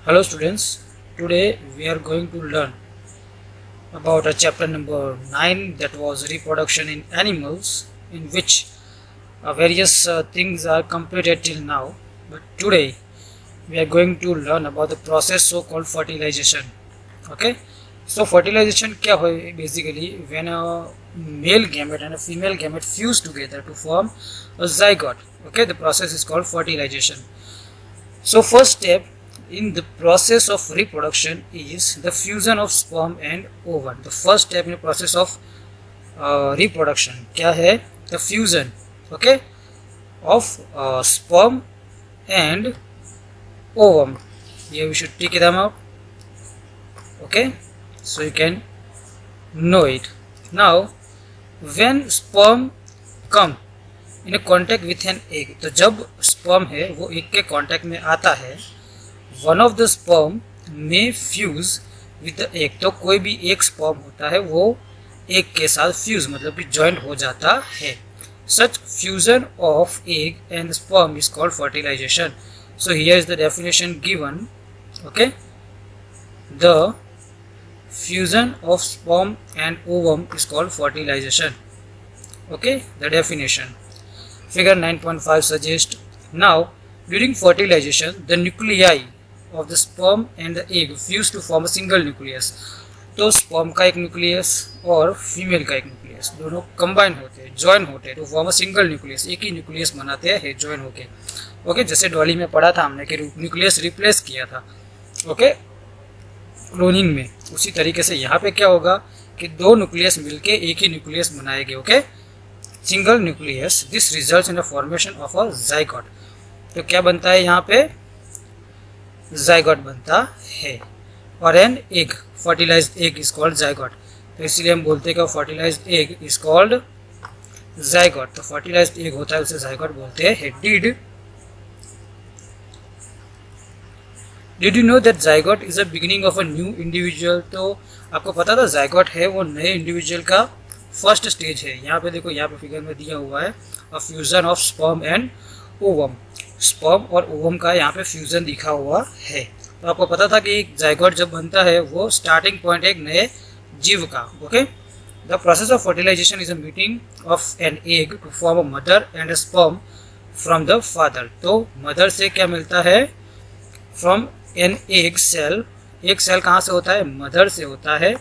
Hello students, today we are going to learn about a chapter number 9 that was reproduction in animals, in which various things are completed till now. But today we are going to learn about the process so called fertilization. Okay, so fertilization क्या है basically when a male gamete and a female gamete fuse together to form a zygote. Okay, the process is called fertilization. So first step in the process of reproduction is the fusion of sperm and ovum. The first step in the process of reproduction क्या है? The fusion, okay, of sperm and ovum. Here we should take them out, okay, so you can know it. Now when sperm come in contact with an egg, तो जब sperm है वो egg के contact में आता है, one of the sperm में fuse with the egg, तो कोई भी एक स्पर्म होता है वो एग के साथ फ्यूज मतलब कि जॉइंट हो जाता है. Such fusion of egg and sperm is called fertilization. So here is the definition given. Okay, the fusion of sperm and ovum is called fertilization. Okay, the definition. Figure 9.5 suggests now during fertilization the nuclei of the sperm and the egg fuse to form a single nucleus. तो sperm का एक nucleus और female का एक nucleus दोनों combine होते हैं, join होते हैं, तो फॉर्म अ सिंगल न्यूक्लियस, एक ही न्यूक्लियस बनाते हैं ज्वाइन होके. ओके, जैसे डॉली में पढ़ा था हमने कि न्यूक्लियस रिप्लेस किया था, ओके, क्लोनिंग में, उसी तरीके से यहाँ पे क्या होगा कि दो न्यूक्लियस मिलके एक ही न्यूक्लियस बनाएंगे. Okay, single nucleus. This results in the formation of a zygote. तो क्या बनता है यहाँ पे? जाइगोट बनता है. और an egg, fertilised egg is called zygote. तो इसलिए हम बोलते हैं कि fertilised egg is called zygote. तो फर्टिलाइज्ड एग होता है उसे जाइगोट बोलते हैं. Did you know that zygote is a beginning of a new individual. तो आपको पता था जाइगोट है वो नए इंडिविजुअल का फर्स्ट स्टेज है. यहाँ पे देखो, यहाँ पे फिगर में दिया हुआ है a fusion of sperm and ovum. Sperm और ओवम का यहाँ पे फ्यूजन दिखा हुआ है. तो आपको पता था कि एक जाइगोट जब बनता है वो स्टार्टिंग पॉइंट है एक नए जीव का. Okay, the process of fertilization is a meeting of an egg to form a mother and a sperm from the father. तो मदर से क्या मिलता है? From an egg cell. एक सेल कहाँ से होता है? मदर से होता है.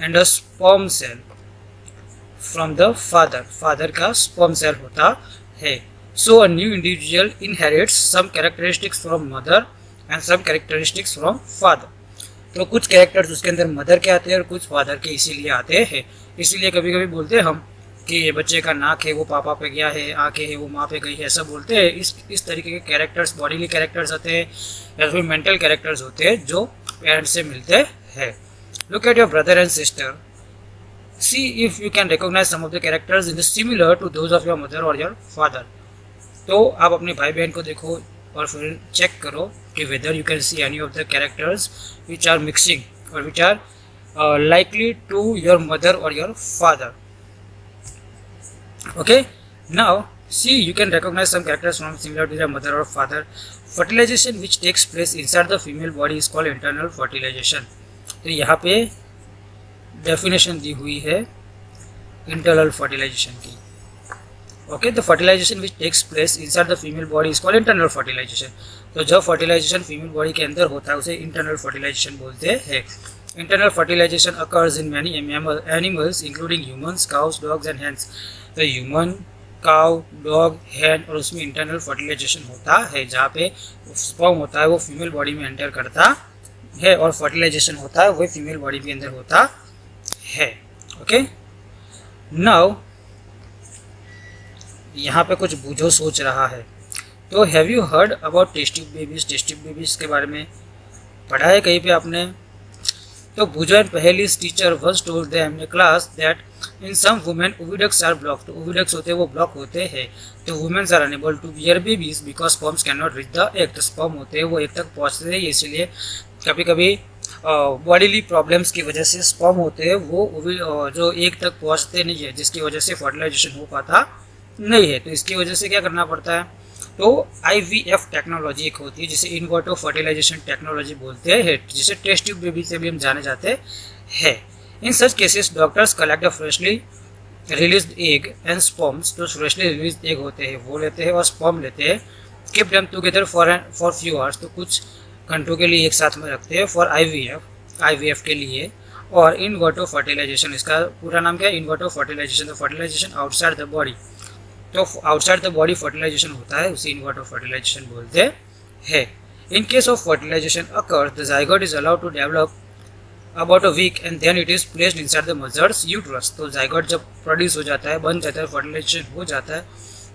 And a sperm cell from the father. Father का स्पर्म सेल होता है. So a new individual inherits some characteristics from mother and some characteristics from father. तो कुछ कैरेक्टर्स उसके अंदर मदर के आते हैं और कुछ फादर के इसीलिए आते हैं. इसीलिए कभी कभी बोलते हैं हम कि ये बच्चे का नाक है वो पापा पे गया है, आंखें है वो माँ पे गई है, ऐसा बोलते हैं. इस तरीके के कैरेक्टर्स, बॉडीली कैरेक्टर्स आते हैं या फिर मेंटल कैरेक्टर्स होते हैं जो पेरेंट्स से मिलते हैं. Look at your brother and sister. See if you can recognize some of the characters in the similar to those of your mother or your father. तो आप अपने भाई बहन को देखो और फिर चेक करो कि whether you can see any of the characters which are mixing or which are likely to your mother or your father. Okay, now see you can recognize some characters from similar to your mother or father. Fertilization which takes place inside the female body is called internal fertilization. तो यहाँ पे definition दी हुई है internal fertilisation की. Okay, the fertilisation which takes place inside the female body is called internal fertilisation. तो जब fertilisation female body के अंदर होता है उसे इंटरनल फर्टिलाइजेशन बोलते हैं. Internal fertilisation occurs in many animals including humans, cows, dogs and hens. तो ह्यूमन, काउ, डॉग, हैन और उसमें इंटरनल फर्टिलाइजेशन होता है जहाँ पे स्पर्म होता है वो फीमेल बॉडी में एंटर करता है और फर्टिलाइजेशन होता है वो फीमेल बॉडी के अंदर होता है. ओके, नाउ यहाँ पे कुछ बूझो सोच रहा है. तो have you heard about test tube babies. Test tube babies के बारे में पढ़ा है कहीं पे आपने? तो बूझो एंड पहेलीज teacher once told them in class that in some women oviducts are blocked. तो ओविडक्ट्स होते हैं वो ब्लॉक होते हैं. तो womens are unable to bear babies because sperms can not reach the egg. तो स्पर्म होते हैं वो एग तक पहुँचते हैं, इसलिए कभी कभी बॉडीली प्रॉब्लम्स की वजह से स्पर्म होते हैं वो जो एक तक पहुंचते नहीं है, जिसकी वजह से फर्टिलाइजेशन हो पाता नहीं है. तो इसकी वजह से क्या करना पड़ता है? तो IVF टेक्नोलॉजी एक होती है जिसे इन वाटो फर्टिलाइजेशन टेक्नोलॉजी बोलते हैं, जिसे टेस्ट ट्यूब बेबी से भी हम जाने जाते हैं। In such cases doctors collect the freshly released egg and sperms, जो फ्रेशली रिलीज्ड एग होते हैं वो लेते हैं और स्पर्म लेते हैं, keep them together for few hours, तो कुछ घंटों के लिए एक साथ में रखते हैं फॉर IVF के लिए। और इन वाटो फर्टिलाइजेशन, इसका पूरा नाम क्या है, in vitro fertilisation, the fertilisation outside the body, तो आउटसाइड द बॉडी फर्टिलाइजेशन होता है, उसे इन वाटो फर्टिलाइजेशन बोलते हैं। In case of fertilisation occurs the zygote is allowed to develop about a week and then it is placed inside the mother's uterus, तो zygote जब produce हो जाता है, बन जाता है, फर्टिलाइजेशन हो जाता है,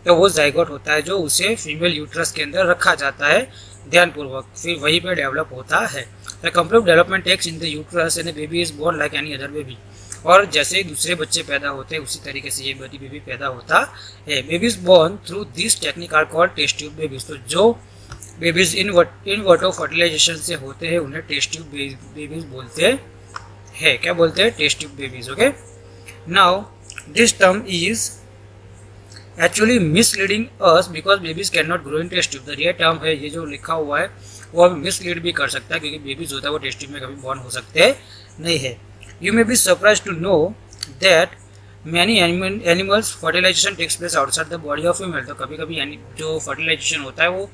तो वो जाइगोट होता है जो उसे फीमेल यूट्रस के अंदर रखा जाता है ध्यानपूर्वक, फिर वहीं पर डेवलप होता है। The complete development takes in the uterus and the baby is born like any other baby, और जैसे दूसरे बच्चे पैदा होते हैं उसी तरीके से ये बेबी पैदा होता है। Babies born through this technique are called test tube babies, तो जो बेबीज इन वाटो फर्टिलाइजेशन से होते हैं उन्हें टेस्ट ट्यूब बेबीज बोलते हैं। क्या बोलते हैं? Test tube babies. Okay, now this term is actually misleading us because babies can not grow in test tube. ये टर्म है, ये जो लिखा हुआ है वो हमें मिसलीड भी कर सकता है, क्योंकि बेबीज होता है वो टेस्ट ट्यूब में कभी बॉर्न हो सकते नहीं है। You may be surprised to know that many animals fertilization takes place outside the body of female, तो कभी कभी जो फर्टिलाइजेशन होता है वो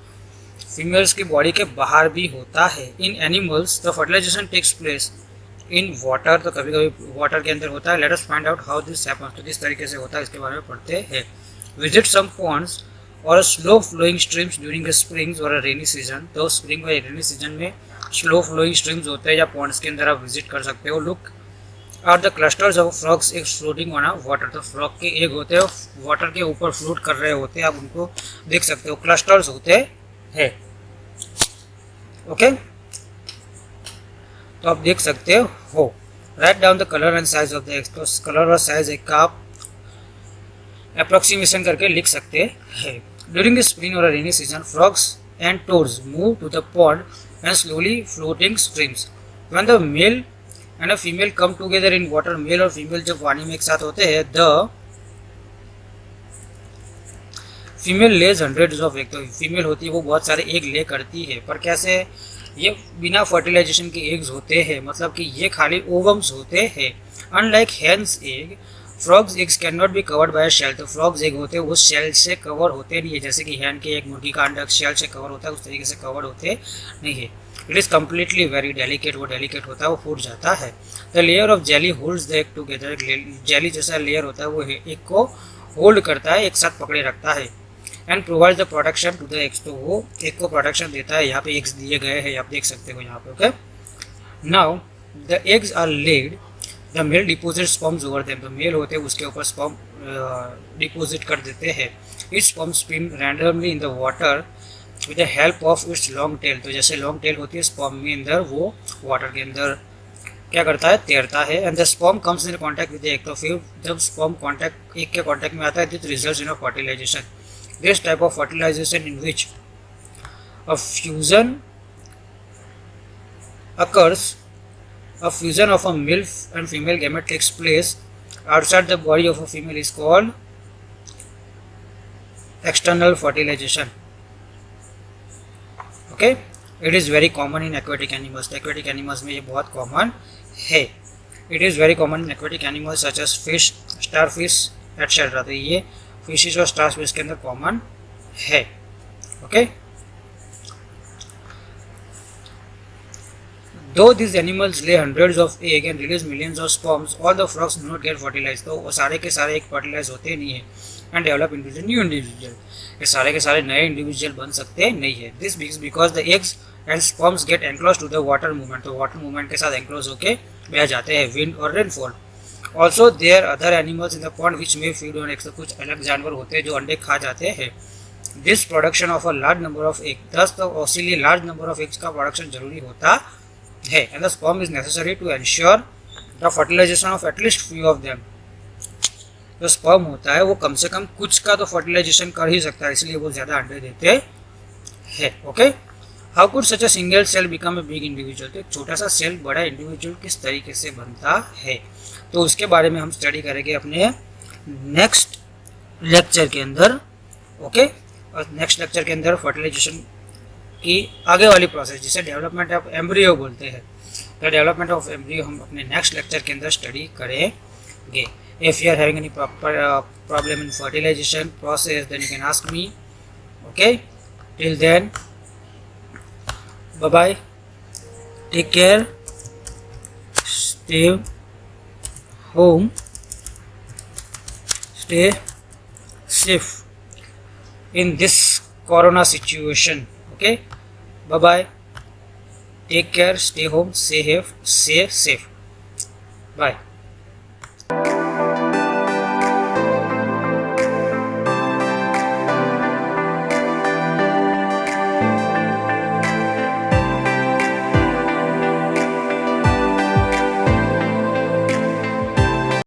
फीमेल्स की बॉडी के बाहर भी होता है। In animals the fertilization takes place in water, तो कभी कभी वाटर के अंदर होता है। Let us find out how this happens, तो किस तरीके से होता है इसके बारे में पढ़ते हैं। विजिट सम पॉन्ड्स और slow flowing streams during springs और रेनी सीजन, तो स्प्रिंग और रेनी सीजन में स्लो फ्लोइंग स्ट्रीम्स होते हैं या पॉन्ड्स के अंदर आप विजिट कर सकते हो। Look at the clusters of frogs eggs floating on a water, तो फ्रॉग के एग होते हैं वाटर के ऊपर फ्लोट कर रहे होते हैं, आप उनको देख सकते हो, क्लस्टर्स होते हैं। ओके, तो आप देख सकते हो। Write down the colour and size of the eggs, तो कलर और साइज एक का आप अप्रोक्सीमेशन करके लिख सकते हैं। ड्यूरिंग द स्प्रिंग और rainy season frogs and toads move to the pond and slowly floating streams. When the male and a female come together in water, male और फीमेल जब पानी में एक साथ होते हैं, the female lays hundreds of egg, तो female होती है वो बहुत सारे एग ले करती है। पर कैसे? ये बिना फर्टिलाइजेशन के एग्स होते हैं, मतलब कि ये खाली ओवम्स होते हैं। Unlike hens egg, frogs eggs can not be covered by shell, तो फ्रॉग्स एग होते हैं वो शेल से कवर होते नहीं है, जैसे कि हैन के एक मुर्गी का अंडा शेल से कवर होता है उस तरीके से कवर होते नहीं है। It is completely very delicate, वो डेलिकेट होता है, वो फूट जाता है। The layer of jelly holds the egg together, jelly जैसा लेयर होता है वो एग को होल्ड करता है, एक साथ पकड़े रखता है। And provides the protection to the eggs, तो वो एग को प्रोटेक्शन देता है। यहाँ पे एग्स दिए गए हैं, आप देख सकते हो यहाँ पे। Okay, now the eggs are laid, the male deposit sperms over them, तो मेल होते हैं उसके ऊपर स्पर्म डिपोजिट कर देते हैं। It sperm swim randomly in the water with the help of its long tail, तो जैसे लॉन्ग टेल होती है स्पर्म में अंदर, वो वाटर के अंदर क्या करता है? तैरता है। And the sperm comes in contact with the egg, तो फिर जब स्पर्म कॉन्टैक्ट एग के कॉन्टैक्ट में आता है this results in a fertilisation. This type of fertilisation in which a fusion occurs, a fusion of a male and female gamete takes place outside the body of a female is called external fertilization. Okay, it is very common in aquatic animals, aquatic animals में ये बहुत common है। It is very common in aquatic animals such as fish, starfish, etc. तो ये fishes और starfish के अंदर common है। Okay, though these animals lay hundreds of egg and release millions of sperms, all the frogs do not get fertilized, तो वो सारे के सारे एक fertilize होते नहीं है and develop into the new individual, ये सारे के सारे नए इंडिविजुअल बन सकते नहीं है। This because the eggs and sperms get enclose to the water movement, तो वाटर मूवमेंट के साथ एनक्लोज होके बह जाते हैं, विंड और rainfall. Also there other animals in the pond which may feed on eggs, तो कुछ अलग जानवर होते हैं जो अंडे खा जाते हैं। This production of a large number of egg, thus तो ऑसिली लार्ज नंबर ऑफ एग्स का प्रोडक्शन जरूरी होता है। And the sperm is necessary to ensure the fertilisation of at least few of them, जो स्पर्म होता है वो कम से कम कुछ का तो फर्टिलाइजेशन कर ही सकता है, इसलिए वो ज़्यादा अंडे देते हैं। Okay, how could such a single cell become a big individual, तो एक छोटा सा सेल बड़ा इंडिविजुअल किस तरीके से बनता है, तो उसके बारे में हम स्टडी करेंगे अपने नेक्स्ट लेक्चर के अंदर। ओके, और नेक्स्ट लेक्चर के अंदर फर्टिलाइजेशन की आगे वाली प्रोसेस जिसे डेवलपमेंट ऑफ एम्ब्रियो बोलते हैं, तो डेवलपमेंट ऑफ एम्ब्रियो हम अपने नेक्स्ट लेक्चर के अंदर स्टडी करेंगे. If you are having any problem in fertilisation process then you can ask me. Okay, till then bye bye, take care, stay home, stay safe in this corona situation. Okay, bye bye, take care, stay home, stay safe, bye.